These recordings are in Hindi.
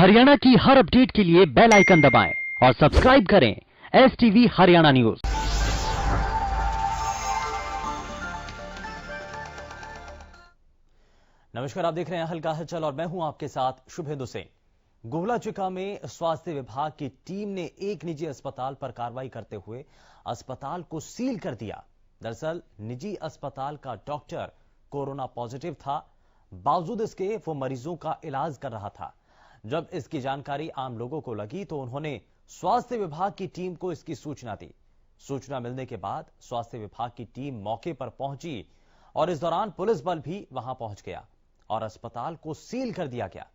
हरियाणा की हर अपडेट के लिए बेल आइकन दबाएं और सब्सक्राइब करें STV हरियाणा न्यूज। नमस्कार, आप देख रहे हैं हल्का हलचल और मैं हूं आपके साथ शुभेंदु सिंह। गुमला चिका में स्वास्थ्य विभाग की टीम ने एक निजी अस्पताल पर कार्रवाई करते हुए अस्पताल को सील कर दिया। दरअसल निजी अस्पताल का डॉक्टर कोरोना पॉजिटिव था, बावजूद इसके वो मरीजों का इलाज कर रहा था। जब इसकी जानकारी आम लोगों को लगी तो उन्होंने स्वास्थ्य विभाग की टीम को इसकी सूचना दी। सूचना मिलने के बाद स्वास्थ्य विभाग की टीम मौके पर पहुंची और इस दौरान पुलिस बल भी वहां पहुंच गया और अस्पताल को सील कर दिया गया।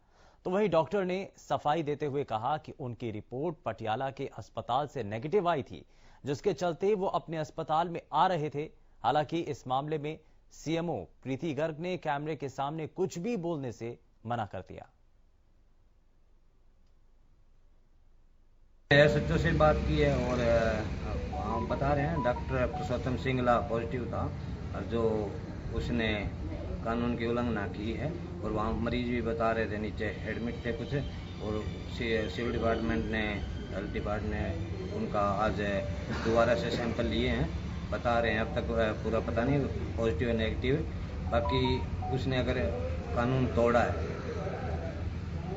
तो वहीं डॉक्टर ने सफाई देते हुए कहा कि उनकी रिपोर्ट पटियाला के अस्पताल से नेगेटिव आई थी, जिसके चलते वो अपने अस्पताल में आ रहे थे। हालांकि इस मामले में सीएमओ प्रीति गर्ग ने कैमरे के सामने कुछ भी बोलने से मना कर दिया। एसएचओ से बात की है और वहाँ बता रहे हैं डॉक्टर पुरुषोत्तम सिंगला पॉजिटिव था और जो उसने कानून की उल्लंघना की है और वहाँ मरीज भी बता रहे थे नीचे एडमिट थे कुछ, और सिविल डिपार्टमेंट ने हेल्थ डिपार्टमेंट ने उनका आज दोबारा से सैंपल लिए हैं। बता रहे हैं अब तक पूरा पता नहीं पॉजिटिव है नेगेटिव, बाकी उसने अगर कानून तोड़ा है,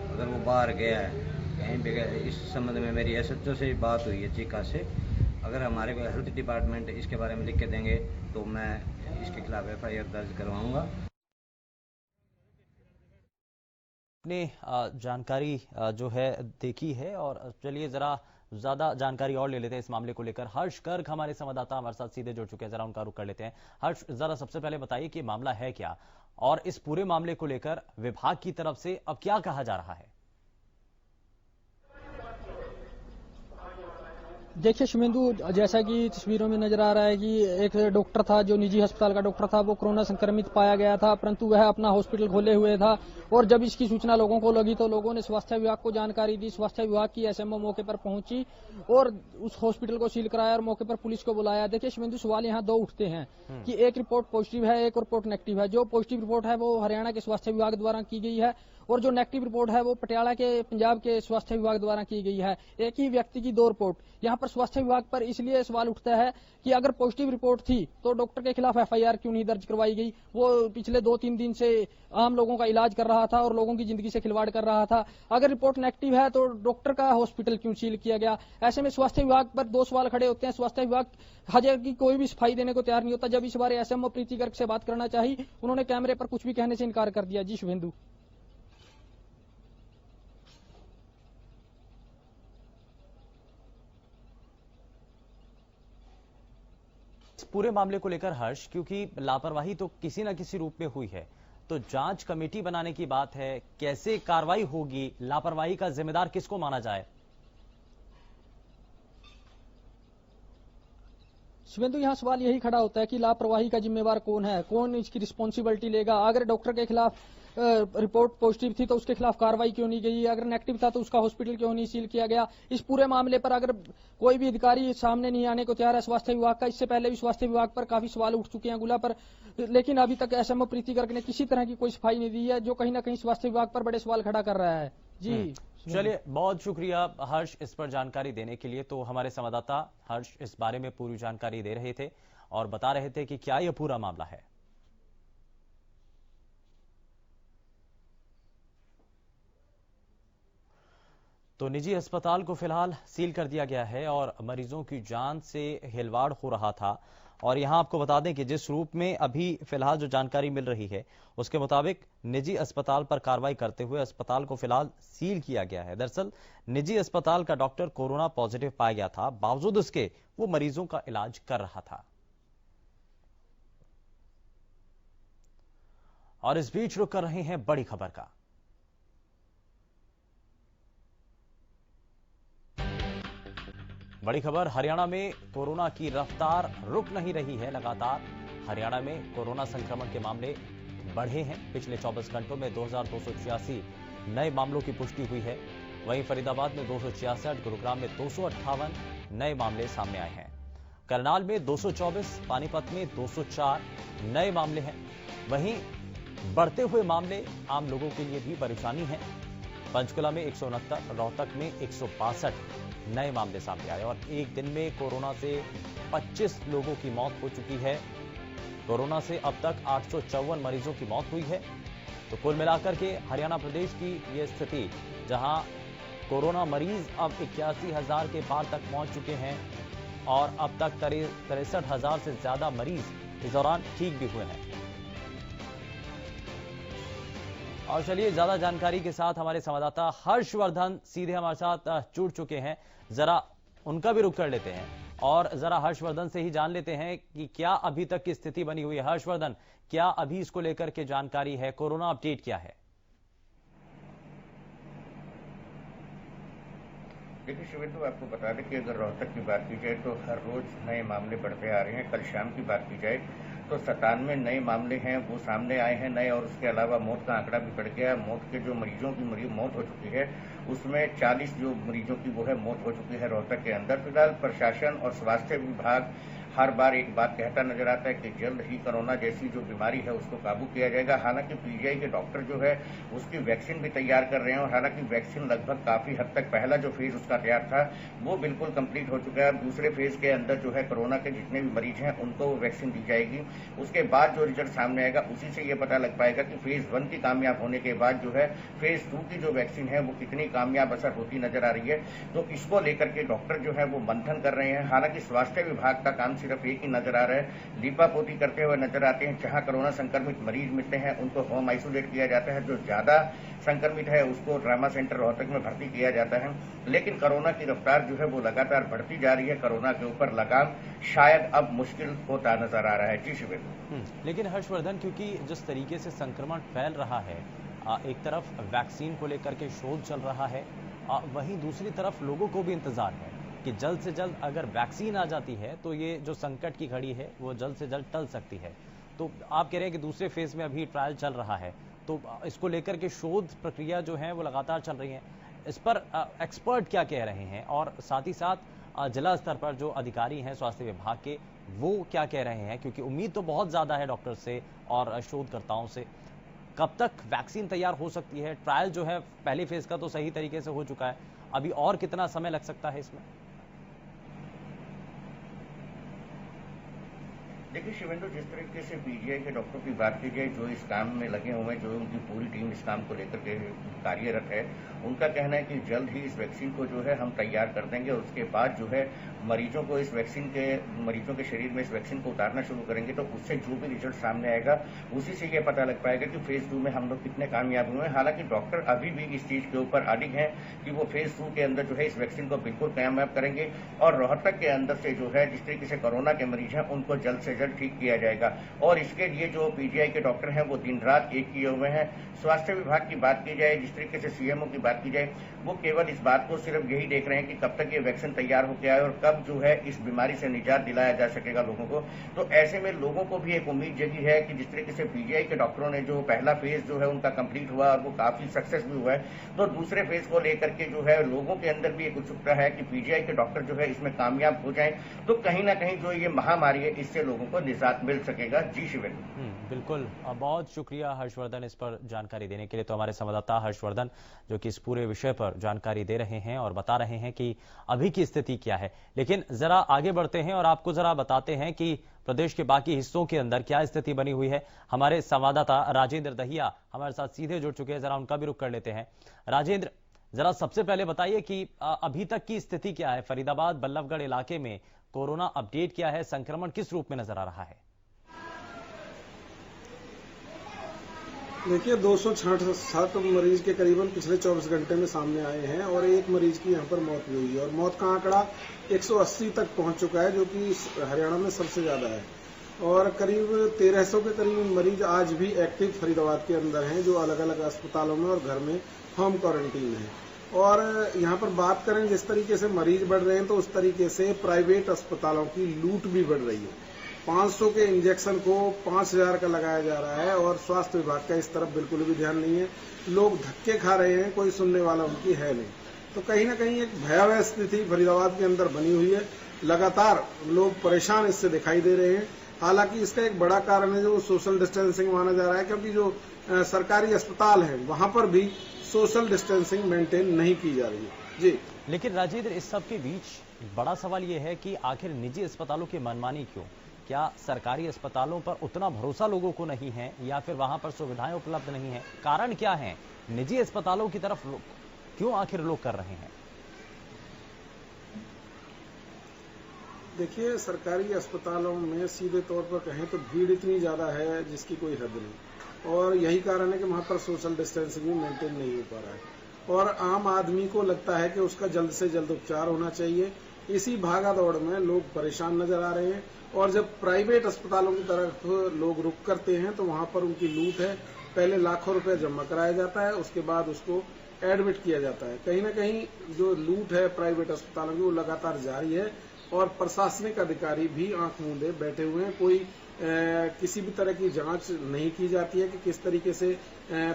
अगर वो बाहर गया है कहीं भी, इस संबंध में मेरी एसएचओ से बात हुई है चिका से। अगर हमारे को हेल्थ डिपार्टमेंट इसके बारे में लिख के देंगे तो मैं इसके खिलाफ एफआईआर दर्ज करवाऊंगा। अपने जानकारी जो है देखी है और चलिए जरा ज्यादा जानकारी और ले लेते हैं इस मामले को लेकर। हर्ष गर्ग हमारे संवाददाता हमारे साथ सीधे जुड़ चुके हैं, जरा उनका रुख कर लेते हैं। हर्ष, जरा सबसे पहले बताइए कि मामला है क्या और इस पूरे मामले को लेकर विभाग की तरफ से अब क्या कहा जा रहा है? देखिए शुभेंदु, जैसा कि तस्वीरों में नजर आ रहा है कि एक डॉक्टर था जो निजी अस्पताल का डॉक्टर था, वो कोरोना संक्रमित पाया गया था, परंतु वह अपना हॉस्पिटल खोले हुए था। और जब इसकी सूचना लोगों को लगी तो लोगों ने स्वास्थ्य विभाग को जानकारी दी। स्वास्थ्य विभाग की एसएमओ मौके पर पहुंची और उस हॉस्पिटल को सील कराया और मौके पर पुलिस को बुलाया। देखिए शुभेंदु, सवाल यहाँ दो उठते हैं कि एक रिपोर्ट पॉजिटिव है, एक रिपोर्ट नेगेटिव है। जो पॉजिटिव रिपोर्ट है वो हरियाणा के स्वास्थ्य विभाग द्वारा की गई है और जो नेगेटिव रिपोर्ट है वो पटियाला के पंजाब के स्वास्थ्य विभाग द्वारा की गई है। एक ही व्यक्ति की दो रिपोर्ट। यहाँ पर स्वास्थ्य विभाग पर इसलिए सवाल उठता है कि अगर पॉजिटिव रिपोर्ट थी तो डॉक्टर के खिलाफ एफआईआर क्यों नहीं दर्ज करवाई गई? वो पिछले 2-3 दिन से आम लोगों का इलाज कर रहा था और लोगों की जिंदगी से खिलवाड़ कर रहा था। अगर रिपोर्ट नेगेटिव है तो डॉक्टर का हॉस्पिटल क्यों सील किया गया? ऐसे में स्वास्थ्य विभाग पर दो सवाल खड़े होते हैं। स्वास्थ्य विभाग हजे की कोई भी सफाई देने को तैयार नहीं होता। जब इस बारे एसएमओ प्रीति गर्ग से बात करना चाहिए, उन्होंने कैमरे पर कुछ भी कहने से इनकार कर दिया। जी शुभेंदु। पूरे मामले को लेकर हर्ष, क्योंकि लापरवाही तो किसी न किसी रूप में हुई है, तो जांच कमेटी बनाने की बात है, कैसे कार्रवाई होगी, लापरवाही का जिम्मेदार किसको माना जाए? शुभेंदु, यहाँ सवाल यही खड़ा होता है कि लापरवाही का जिम्मेवार कौन है, कौन इसकी रिस्पॉन्सिबिलिटी लेगा? अगर डॉक्टर के खिलाफ रिपोर्ट पॉजिटिव थी तो उसके खिलाफ कार्रवाई क्यों नहीं गई? अगर नेगेटिव था तो उसका हॉस्पिटल क्यों नहीं सील किया गया? इस पूरे मामले पर अगर कोई भी अधिकारी सामने नहीं आने को तैयार है स्वास्थ्य विभाग का, इससे पहले भी स्वास्थ्य विभाग पर काफी सवाल उठ चुके हैं गुला पर, लेकिन अभी तक एसएमओ प्रीति गर्ग ने किसी तरह की कोई सफाई नहीं दी है, जो कहीं ना कहीं स्वास्थ्य विभाग पर बड़े सवाल खड़ा कर रहा है। जी चलिए, बहुत शुक्रिया हर्ष इस पर जानकारी देने के लिए। तो हमारे संवाददाता हर्ष इस बारे में पूरी जानकारी दे रहे थे और बता रहे थे कि क्या यह पूरा मामला है। तो निजी अस्पताल को फिलहाल सील कर दिया गया है और मरीजों की जान से खिलवाड़ हो रहा था। और यहां आपको बता दें कि जिस रूप में अभी फिलहाल जो जानकारी मिल रही है उसके मुताबिक निजी अस्पताल पर कार्रवाई करते हुए अस्पताल को फिलहाल सील किया गया है। दरअसल निजी अस्पताल का डॉक्टर कोरोना पॉजिटिव पाया गया था, बावजूद उसके वो मरीजों का इलाज कर रहा था। और इस बीच रुक कर रहे हैं बड़ी खबर का। बड़ी खबर, हरियाणा में कोरोना की रफ्तार रुक नहीं रही है। लगातार हरियाणा में कोरोना संक्रमण के मामले बढ़े हैं। पिछले 24 घंटों में 2286 नए मामलों की पुष्टि हुई है। वहीं फरीदाबाद में 266, गुरुग्राम में 258 नए मामले सामने आए हैं। करनाल में 224, पानीपत में 204 नए मामले हैं। वहीं बढ़ते हुए मामले आम लोगों के लिए भी परेशानी है। पंचकुला में 169, रोहतक में 162 नए मामले सामने आए और एक दिन में कोरोना से 25 लोगों की मौत हो चुकी है। कोरोना से अब तक 854 मरीजों की मौत हुई है। तो कुल मिलाकर के हरियाणा प्रदेश की यह स्थिति, जहां कोरोना मरीज अब 81,000 के पार तक पहुंच चुके हैं और अब तक 63,000 से ज्यादा मरीज इस दौरान ठीक भी हुए हैं। और चलिए ज्यादा जानकारी के साथ हमारे संवाददाता हर्षवर्धन सीधे हमारे साथ जुड़ चुके हैं, जरा उनका भी रुख कर लेते हैं और जरा हर्षवर्धन से ही जान लेते हैं कि क्या अभी तक की स्थिति बनी हुई है। हर्षवर्धन, क्या अभी इसको लेकर के जानकारी है, कोरोना अपडेट क्या है? देखिए शिवेंदु, आपको बता दें कि अगर रोहतक की बात की जाए तो हर रोज नए मामले बढ़ते आ रहे हैं। कल शाम की बात की जाए तो 97 नए मामले हैं वो सामने आए हैं नए, और उसके अलावा मौत का आंकड़ा भी बढ़ गया। मौत के जो मरीजों की मौत हो चुकी है उसमें 40 जो मरीजों की वो है मौत हो चुकी है रोहतक के अंदर। फिलहाल प्रशासन और स्वास्थ्य विभाग हर बार एक बात कहता नजर आता है कि जल्द ही कोरोना जैसी जो बीमारी है उसको काबू किया जाएगा। हालांकि पीजीआई के डॉक्टर जो है उसकी वैक्सीन भी तैयार कर रहे हैं और हालांकि वैक्सीन लगभग काफी हद तक पहला जो फेज उसका तैयार था वो बिल्कुल कंप्लीट हो चुका है। दूसरे फेज के अंदर जो है कोरोना के जितने भी मरीज हैं उनको वैक्सीन दी जाएगी। उसके बाद जो रिजल्ट सामने आएगा उसी से ये पता लग पाएगा कि फेज 1 की कामयाब होने के बाद जो है फेज 2 की जो वैक्सीन है वो कितनी कामयाब असर होती नजर आ रही है। तो इसको लेकर के डॉक्टर जो है वो मंथन कर रहे हैं। हालांकि स्वास्थ्य विभाग का काम सिर्फ एक ही नजर आ रहा है, लीपापोती करते हुए नजर आते हैं। जहां कोरोना संक्रमित मरीज मिलते हैं उनको होम आइसोलेट किया जाता है, जो ज्यादा संक्रमित है उसको ट्रामा सेंटर रोहतक में भर्ती किया जाता है। लेकिन कोरोना की रफ्तार जो है वो लगातार बढ़ती जा रही है। कोरोना के ऊपर लगाम शायद अब मुश्किल होता नजर आ रहा है। जी शिवेंदु। लेकिन हर्षवर्धन, क्योंकि जिस तरीके से संक्रमण फैल रहा है, एक तरफ वैक्सीन को लेकर के शोध चल रहा है, वहीं दूसरी तरफ लोगों को भी इंतजार है कि जल्द से जल्द अगर वैक्सीन आ जाती है तो ये जो संकट की घड़ी है वो जल्द से जल्द टल सकती है। तो आप कह रहे हैं कि दूसरे फेज में अभी ट्रायल चल रहा है, तो इसको लेकर के शोध प्रक्रिया जो है वो लगातार चल रही है। इस पर एक्सपर्ट क्या कह रहे हैं और साथ ही साथ जिला स्तर पर जो अधिकारी हैं स्वास्थ्य विभाग के, वो क्या कह रहे हैं? क्योंकि उम्मीद तो बहुत ज्यादा है डॉक्टर से और शोधकर्ताओं से। कब तक वैक्सीन तैयार हो सकती है? ट्रायल जो है पहले फेज का तो सही तरीके से हो चुका है, अभी और कितना समय लग सकता है इसमें? देखिए शिवेंदु, जिस तरीके से पीजीआई के डॉक्टरों की बात की जाए जो इस काम में लगे हुए हैं, जो उनकी पूरी टीम इस काम को लेकर के कार्यरत है, उनका कहना है कि जल्द ही इस वैक्सीन को जो है हम तैयार कर देंगे और उसके बाद जो है मरीजों के शरीर में इस वैक्सीन को उतारना शुरू करेंगे। तो उससे जो भी रिजल्ट सामने आएगा उसी से ये पता लग पाएगा कि फेज 2 में हम लोग कितने कामयाब हुए हैं। हालांकि डॉक्टर अभी भी इस चीज के ऊपर अडिग हैं कि वो फेज 2 के अंदर जो है इस वैक्सीन को बिल्कुल कामयाब करेंगे और रोहतक के अंदर से जो है जिस तरीके से कोरोना के मरीज हैं उनको जल्द से जल्द ठीक किया जाएगा। और इसके लिए जो पीजीआई के डॉक्टर हैं वो दिन रात एक किए हुए हैं। स्वास्थ्य विभाग की बात की जाए, जिस तरीके से सीएमओ की बात की जाए, वो केवल इस बात को सिर्फ यही देख रहे हैं कि कब तक ये वैक्सीन तैयार होकर आए और कब जो है इस बीमारी से निजात दिलाया जा सकेगा लोगों को। तो ऐसे में लोगों को भी एक उम्मीद जगी है कि जिस तरीके से पीजीआई के डॉक्टरों ने जो पहला फेज जो है उनका कंप्लीट हुआ और वो काफी सक्सेस भी हुआ है, तो दूसरे फेज को लेकर के जो है लोगों के अंदर भी एक उत्सुकता है कि पीजीआई के डॉक्टर जो है इसमें कामयाब हो जाए तो कहीं ना कहीं जो ये महामारी है इससे लोगों को निजात मिल सकेगा। जी शिवेंद्र। बिल्कुल, बहुत शुक्रिया हर्षवर्धन इस पर जानकारी देने के लिए। तो हमारे संवाददाता हर्षवर्धन जो कि इस पूरे विषय पर जानकारी दे रहे हैं और बता रहे हैं कि अभी की स्थिति क्या है। लेकिन जरा आगे बढ़ते हैं और आपको जरा बताते हैं कि प्रदेश के बाकी हिस्सों के अंदर क्या स्थिति बनी हुई है। हमारे संवाददाता राजेंद्र दहिया हमारे साथ सीधे जुड़ चुके हैं, जरा उनका भी रुख कर लेते हैं। राजेंद्र, जरा सबसे पहले बताइए कि अभी तक की स्थिति क्या है? फरीदाबाद बल्लभगढ़ इलाके में कोरोना अपडेट क्या है? संक्रमण किस रूप में नजर आ रहा है? देखिए 267 मरीज के करीबन पिछले 24 घंटे में सामने आए हैं और एक मरीज की यहां पर मौत भी हुई है और मौत का आंकड़ा 180 तक पहुंच चुका है, जो कि हरियाणा में सबसे ज्यादा है। और करीब 1300 के करीब मरीज आज भी एक्टिव फरीदाबाद के अंदर हैं, जो अलग अलग अस्पतालों में और घर में होम क्वारंटीन है। और यहाँ पर बात करें जिस तरीके से मरीज बढ़ रहे हैं तो उस तरीके से प्राइवेट अस्पतालों की लूट भी बढ़ रही है। 500 के इंजेक्शन को 5000 का लगाया जा रहा है और स्वास्थ्य विभाग का इस तरफ बिल्कुल भी ध्यान नहीं है। लोग धक्के खा रहे हैं, कोई सुनने वाला उनकी है नहीं। तो कहीं ना कहीं एक भयावह स्थिति फरीदाबाद के अंदर बनी हुई है। लगातार लोग परेशान इससे दिखाई दे रहे हैं। हालांकि इसका एक बड़ा कारण है जो सोशल डिस्टेंसिंग माना जा रहा है, क्योंकि जो सरकारी अस्पताल है वहां पर भी सोशल डिस्टेंसिंग मेंटेन नहीं की जा रही है जी। लेकिन राजेंद्र, इस सब के बीच बड़ा सवाल यह है कि आखिर निजी अस्पतालों की मनमानी क्यों? क्या सरकारी अस्पतालों पर उतना भरोसा लोगों को नहीं है या फिर वहां पर सुविधाएं उपलब्ध नहीं है? कारण क्या है? निजी अस्पतालों की तरफ क्यों आखिर लोग कर रहे हैं? देखिए, सरकारी अस्पतालों में सीधे तौर पर कहें तो भीड़ इतनी ज्यादा है जिसकी कोई हद नहीं, और यही कारण है कि वहां पर सोशल डिस्टेंसिंग भी मेंटेन नहीं हो पा रहा है और आम आदमी को लगता है कि उसका जल्द से जल्द उपचार होना चाहिए। इसी भागा दौड़ में लोग परेशान नजर आ रहे हैं और जब प्राइवेट अस्पतालों की तरफ लोग रुख करते हैं तो वहां पर उनकी लूट है। पहले लाखों रुपए जमा कराया जाता है, उसके बाद उसको एडमिट किया जाता है। कहीं ना कहीं जो लूट है प्राइवेट अस्पतालों की वो लगातार जारी है और प्रशासनिक अधिकारी भी आंख मूंदे बैठे हुए हैं। कोई किसी भी तरह की जांच नहीं की जाती है कि किस तरीके से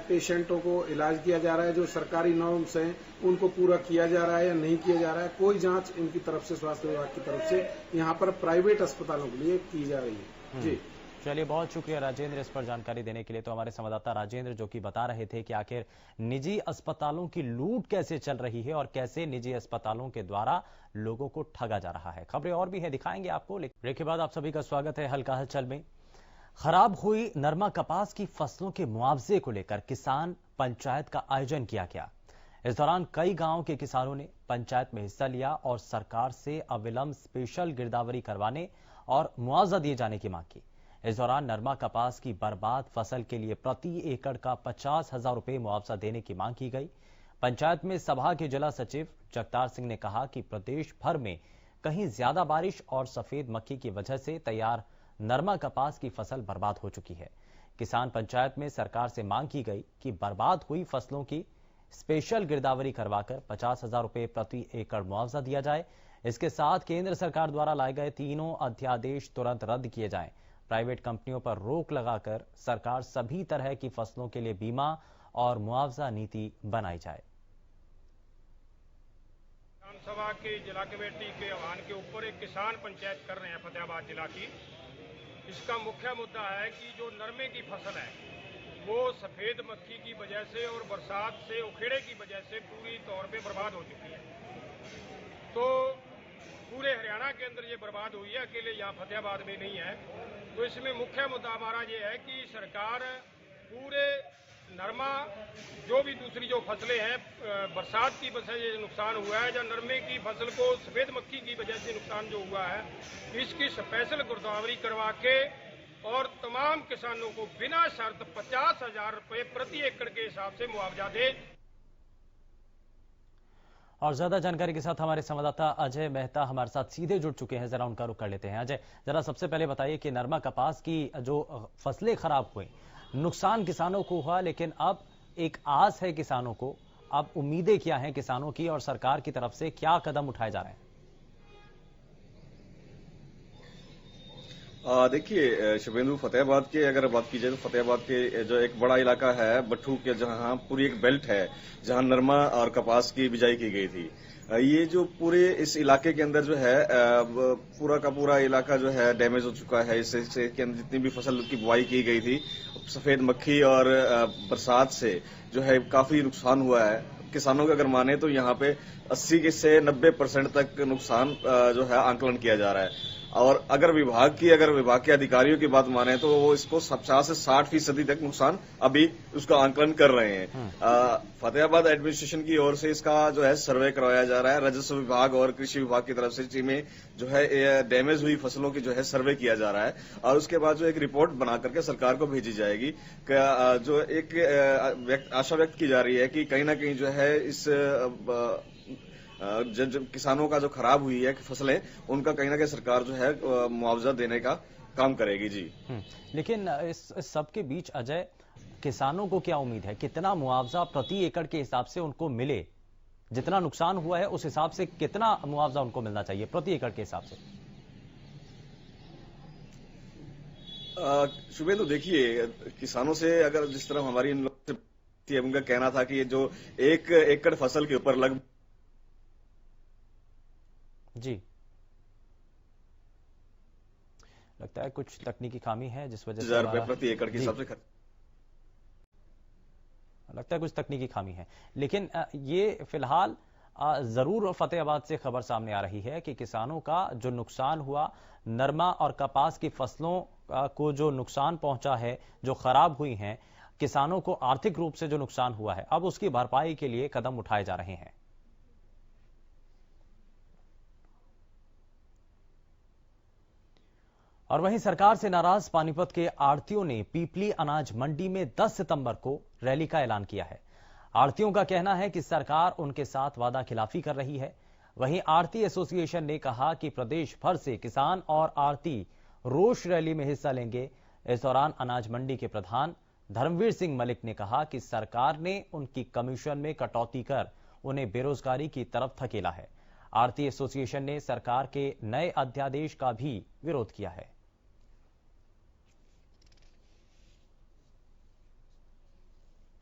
पेशेंटों को इलाज किया जा रहा है, जो सरकारी नॉर्म्स हैं उनको पूरा किया जा रहा है या नहीं किया जा रहा है। कोई जांच इनकी तरफ से, स्वास्थ्य विभाग की तरफ से यहाँ पर प्राइवेट अस्पतालों के लिए की जा रही है जी। चलिए, बहुत शुक्रिया राजेंद्र इस पर जानकारी देने के लिए। तो हमारे संवाददाता राजेंद्र जो कि बता रहे थे कि आखिर निजी अस्पतालों की लूट कैसे चल रही है और कैसे निजी अस्पतालों के द्वारा लोगों को ठगा जा रहा है। खबरें और भी है, दिखाएंगे आपको, लेकिन ब्रेक के बाद आप सभी का स्वागत है हल्का हलचल में। खराब हुई नरमा कपास की फसलों के मुआवजे को लेकर किसान पंचायत का आयोजन किया गया। इस दौरान कई गांवों के किसानों ने पंचायत में हिस्सा लिया और सरकार से अविलंब स्पेशल गिरदावरी करवाने और मुआवजा दिए जाने की मांग की। इस दौरान नरमा कपास की बर्बाद फसल के लिए प्रति एकड़ का 50,000 रुपए मुआवजा देने की मांग की गई। पंचायत में सभा के जिला सचिव जगतार सिंह ने कहा कि प्रदेश भर में कहीं ज्यादा बारिश और सफेद मक्खी की वजह से तैयार नरमा कपास की फसल बर्बाद हो चुकी है। किसान पंचायत में सरकार से मांग की गई कि बर्बाद हुई फसलों की स्पेशल गिरदावरी करवाकर 50,000 रुपए प्रति एकड़ मुआवजा दिया जाए। इसके साथ केंद्र सरकार द्वारा लाए गए तीनों अध्यादेश तुरंत रद्द किए जाएं। प्राइवेट कंपनियों पर रोक लगाकर सरकार सभी तरह की फसलों के लिए बीमा और मुआवजा नीति बनाई जाए। विधानसभा के जिला कमेटी के आह्वान के ऊपर एक किसान पंचायत कर रहे हैं फतेहाबाद जिला की। इसका मुख्य मुद्दा है कि जो नरमे की फसल है वो सफेद मक्खी की वजह से और बरसात से उखेड़े की वजह से पूरी तौर पे बर्बाद हो चुकी है। तो पूरे हरियाणा के अंदर ये बर्बाद हुई है, अकेले यहाँ फतेहाबाद में नहीं है। तो इसमें मुख्य मुद्दा हमारा ये है कि सरकार पूरे नरमा जो भी दूसरी जो फसलें हैं बरसात की वजह से नुकसान हुआ है या नरमे की फसल को सफेद मक्खी की वजह से नुकसान जो हुआ है, इसकी स्पेशल गिरदावरी करवा के और तमाम किसानों को बिना शर्त 50,000 रुपए प्रति एकड़ के हिसाब से मुआवजा दे। और ज्यादा जानकारी के साथ हमारे संवाददाता अजय मेहता हमारे साथ सीधे जुड़ चुके हैं। जरा उनका रुख कर लेते हैं। अजय, जरा सबसे पहले बताइए कि नरमा कपास की जो फसलें खराब हुई, नुकसान किसानों को हुआ, लेकिन अब एक आस है किसानों को, अब उम्मीदें क्या हैं किसानों की और सरकार की तरफ से क्या कदम उठाए जा रहे हैं? देखिए शुभेंदु, फतेहाबाद के अगर बात की जाए तो फतेहाबाद के जो एक बड़ा इलाका है बट्ठू के, जहां पूरी एक बेल्ट है जहां नरमा और कपास की बिजाई की गई थी। ये जो पूरे इस इलाके के अंदर जो है पूरा का पूरा इलाका जो है डैमेज हो चुका है। इससे के अंदर जितनी भी फसल की बुआई की गई थी, सफेद मक्खी और बरसात से जो है काफी नुकसान हुआ है। किसानों के अगर माने तो यहाँ पे 80 से 90% तक नुकसान जो है आंकलन किया जा रहा है। और अगर विभाग के अधिकारियों की बात माने तो वो इसको 50 से 60% तक नुकसान अभी उसका आंकलन कर रहे हैं। फतेहाबाद एडमिनिस्ट्रेशन की ओर से इसका जो है सर्वे करवाया जा रहा है। राजस्व विभाग और कृषि विभाग की तरफ से टीमें जो है डैमेज हुई फसलों की जो है सर्वे किया जा रहा है और उसके बाद जो एक रिपोर्ट बना करके सरकार को भेजी जाएगी। जो एक आशा व्यक्त की जा रही है कि कहीं ना कहीं जो है इस जब किसानों का जो खराब हुई है फसलें, उनका कहीं ना कहीं सरकार जो है मुआवजा देने का काम करेगी जी। लेकिन इस सब के बीच अजय, किसानों को क्या उम्मीद है? कितना मुआवजा प्रति एकड़ के हिसाब से उनको मिले? जितना नुकसान हुआ है उस हिसाब से कितना मुआवजा उनको मिलना चाहिए प्रति एकड़ के हिसाब से? शुभेंदु, देखिए किसानों से अगर जिस तरह हमारी उनका कहना था कि जो 1 एकड़ फसल के ऊपर लगभग जी, लगता है कुछ तकनीकी खामी है जिस वजह से 1000 रुपए प्रति एकड़ के हिसाब से लगता है कुछ तकनीकी खामी है। लेकिन ये फिलहाल जरूर फतेहाबाद से खबर सामने आ रही है कि किसानों का जो नुकसान हुआ, नरमा और कपास की फसलों को जो नुकसान पहुंचा है, जो खराब हुई हैं, किसानों को आर्थिक रूप से जो नुकसान हुआ है, अब उसकी भरपाई के लिए कदम उठाए जा रहे हैं। और वहीं सरकार से नाराज पानीपत के आढ़तियों ने पीपली अनाज मंडी में 10 सितंबर को रैली का ऐलान किया है। आढ़तियों का कहना है कि सरकार उनके साथ वादा खिलाफी कर रही है। वहीं आढ़ती एसोसिएशन ने कहा कि प्रदेश भर से किसान और आढ़ती रोष रैली में हिस्सा लेंगे। इस दौरान अनाज मंडी के प्रधान धर्मवीर सिंह मलिक ने कहा कि सरकार ने उनकी कमीशन में कटौती कर उन्हें बेरोजगारी की तरफ धकेला है। आढ़ती एसोसिएशन ने सरकार के नए अध्यादेश का भी विरोध किया है।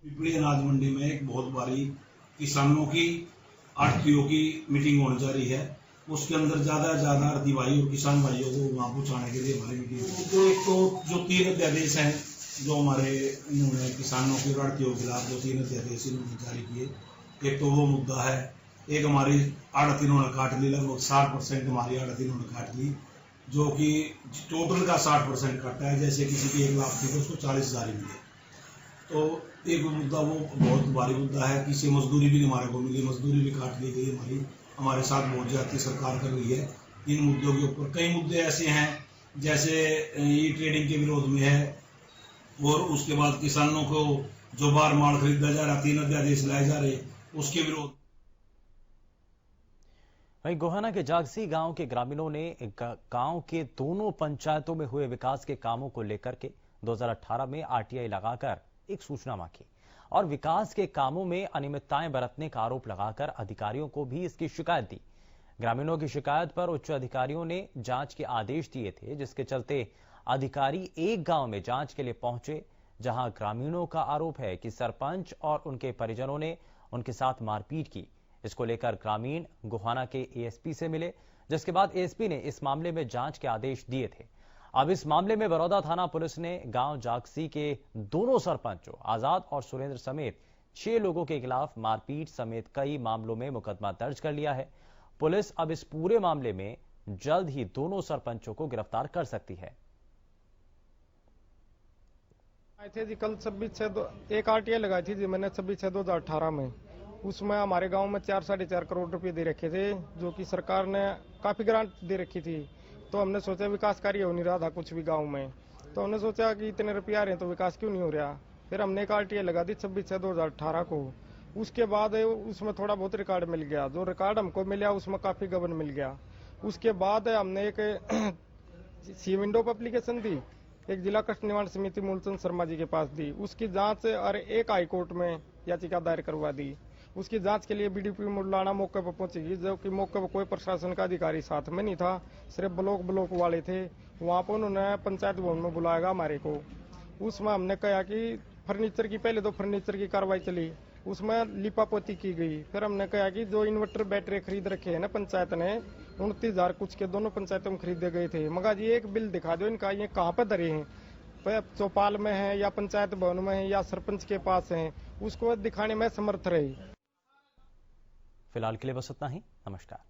पिपली अनाज मंडी में एक बहुत बड़ी किसानों की आढ़तियों की मीटिंग होने जा रही है। उसके अंदर ज्यादा से ज्यादा आढ़ती भाई और किसान भाइयों को वहां पहुंचाने के लिए हमारी मीटिंग तो एक तो जो 3 अध्यादेश हैं जो हमारे इन्होंने किसानों की आढ़तियों के खिलाफ जो 3 अध्यादेश इन्होंने जारी किए, एक तो वो मुद्दा है। एक हमारी आढ़त इन्होंने काट ली, लगभग 60% हमारी आढ़त इन्होंने काट ली, जो कि टोटल का 60% काटा है। जैसे किसी की 1 लाख थी तो उसको 40,000 ही मिले। तो एक मुद्दा वो बहुत भारी मुद्दा है। किसी मजदूरी भी हमारे को मिली, मजदूरी भी काट ली गई हमारी। हमारे साथ बहुत ज्यादा सरकार कर रही है इन मुद्दों के ऊपर। कई मुद्दे ऐसे हैं जैसे ई ट्रेडिंग के विरोध में है, और उसके बाद किसानों को जो बार माल खरीदा जा रहा, 3 अध्यादेश लाए जा रहे, उसके विरोध। वहीं गोहाना के जागसी गांव के ग्रामीणों ने गांव के दोनों पंचायतों में हुए विकास के कामों को लेकर के 2018 में आरटीआई लगाकर एक सूचना मांगी और विकास के कामों में अनियमितताएं बरतने का आरोप लगाकर अधिकारियों को भी इसकी शिकायत दी। ग्रामीणों की शिकायत पर उच्च अधिकारियों ने जांच के आदेश दिए थे, जिसके चलते अधिकारी एक गांव में जांच के लिए पहुंचे, जहां ग्रामीणों का आरोप है कि सरपंच और उनके परिजनों ने उनके साथ मारपीट की। इसको लेकर ग्रामीण गोहाना के एएसपी से मिले, जिसके बाद एएसपी ने इस मामले में जांच के आदेश दिए थे। अब इस मामले में बरौदा थाना पुलिस ने गांव जागसी के दोनों सरपंचों आजाद और सुरेंद्र समेत 6 लोगों के खिलाफ मारपीट समेत कई मामलों में मुकदमा दर्ज कर लिया है। पुलिस अब इस पूरे मामले में जल्द ही दोनों सरपंचों को गिरफ्तार कर सकती है। थे जी कल 26/6 एक आरटीआई लगाई थी जी मैंने 26/6/2018 में। उसमें हमारे गांव में 4-4.5 करोड़ रुपए दे रखे थे, जो कि सरकार ने काफी ग्रांट दे रखी थी। तो हमने सोचा विकास कार्य हो नहीं रहा था कुछ भी गांव में, तो हमने सोचा कि इतने रुपये आ रहे हैं तो विकास क्यों नहीं हो रहा। फिर हमने एक आरटीआई लगा दी 26/6/2018 को। उसके बाद उसमें थोड़ा बहुत रिकॉर्ड मिल गया, जो रिकॉर्ड हमको मिला उसमें काफी गबन मिल गया। उसके बाद हमने एक सी विंडो पर एप्लीकेशन दी, एक जिला कष्ट निवारण समिति मूलचंद शर्मा जी के पास दी। उसकी जांच और एक हाईकोर्ट में याचिका दायर करवा दी। उसकी जांच के लिए बीडीपी मुलाना मौके पर पहुंचेगी, जो कि मौके पर कोई प्रशासन का अधिकारी साथ में नहीं था, सिर्फ ब्लॉक वाले थे। वहां पर उन्होंने पंचायत भवन में बुलाया हमारे को। उसमें हमने कहा कि फर्नीचर की पहले तो फर्नीचर की कार्रवाई चली, उसमें लिपापोती की गई। फिर हमने कहा कि जो इन्वर्टर बैटरी खरीद रखे हैं ना पंचायत ने, 29,000 कुछ के दोनों पंचायतों में खरीदे गए थे। मगर ये एक बिल दिखा दो इनका, ये कहाँ पर धरे हैं, चौपाल में है या पंचायत भवन में है या सरपंच के पास है, उसको दिखाने में समर्थ रहे। फिलहाल के लिए बस इतना ही। नमस्कार।